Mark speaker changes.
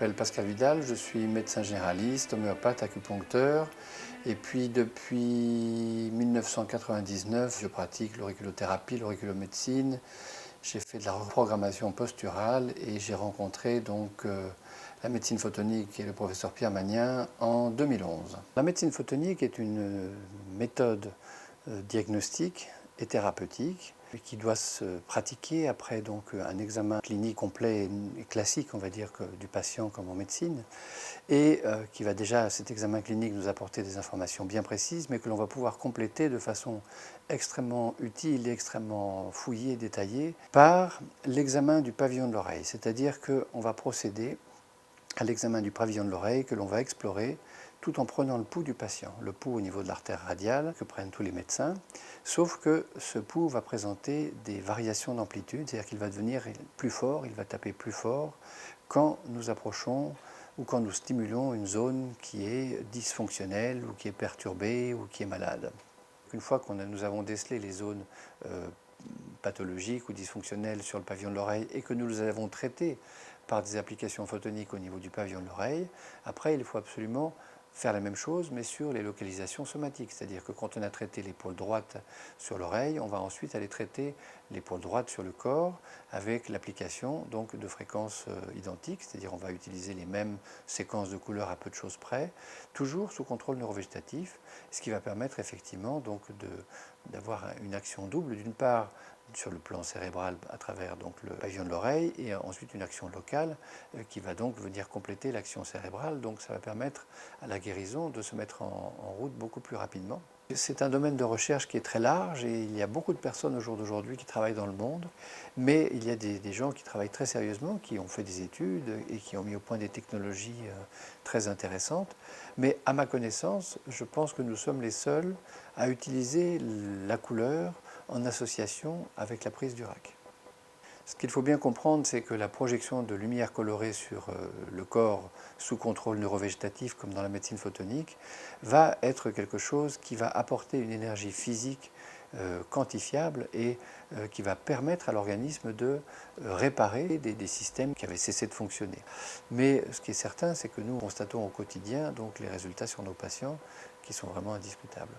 Speaker 1: m'appelle Pascal Vidal, je suis médecin généraliste, homéopathe, acupuncteur. Et puis depuis 1999, je pratique l'auriculothérapie, l'auriculomédecine. J'ai fait de la reprogrammation posturale et j'ai rencontré donc la médecine photonique et le professeur Pierre Magnien en 2011. La médecine photonique est une méthode diagnostique et thérapeutique qui doit se pratiquer après donc un examen clinique complet et classique, on va dire, du patient comme en médecine, et qui va déjà, cet examen clinique, nous apporter des informations bien précises, mais que l'on va pouvoir compléter de façon extrêmement utile et extrêmement fouillée, détaillée, par l'examen du pavillon de l'oreille. C'est-à-dire qu'on va procéder à l'examen du pavillon de l'oreille que l'on va explorer tout en prenant le pouls du patient, le pouls au niveau de l'artère radiale que prennent tous les médecins, sauf que ce pouls va présenter des variations d'amplitude, c'est-à-dire qu'il va devenir plus fort, il va taper plus fort quand nous approchons ou quand nous stimulons une zone qui est dysfonctionnelle ou qui est perturbée ou qui est malade. Une fois que nous avons décelé les zones pathologiques ou dysfonctionnelles sur le pavillon de l'oreille et que nous les avons traitées par des applications photoniques au niveau du pavillon de l'oreille, après il faut absolument faire la même chose mais sur les localisations somatiques. C'est-à-dire que quand on a traité l'épaule droite sur l'oreille, on va ensuite aller traiter l'épaule droite sur le corps avec l'application donc de fréquences identiques, c'est-à-dire on va utiliser les mêmes séquences de couleurs à peu de choses près, toujours sous contrôle neurovégétatif, ce qui va permettre effectivement donc d'avoir une action double, d'une part sur le plan cérébral à travers donc le pavillon de l'oreille et ensuite une action locale qui va donc venir compléter l'action cérébrale. Donc ça va permettre à la guérison de se mettre en route beaucoup plus rapidement. C'est un domaine de recherche qui est très large et il y a beaucoup de personnes au jour d'aujourd'hui qui travaillent dans le monde, mais il y a des gens qui travaillent très sérieusement, qui ont fait des études et qui ont mis au point des technologies très intéressantes. Mais à ma connaissance, je pense que nous sommes les seuls à utiliser la couleur en association avec la prise du RAC. Ce qu'il faut bien comprendre, c'est que la projection de lumière colorée sur le corps sous contrôle neurovégétatif, comme dans la médecine photonique, va être quelque chose qui va apporter une énergie physique quantifiable et qui va permettre à l'organisme de réparer des systèmes qui avaient cessé de fonctionner. Mais ce qui est certain, c'est que nous constatons au quotidien donc les résultats sur nos patients qui sont vraiment indiscutables.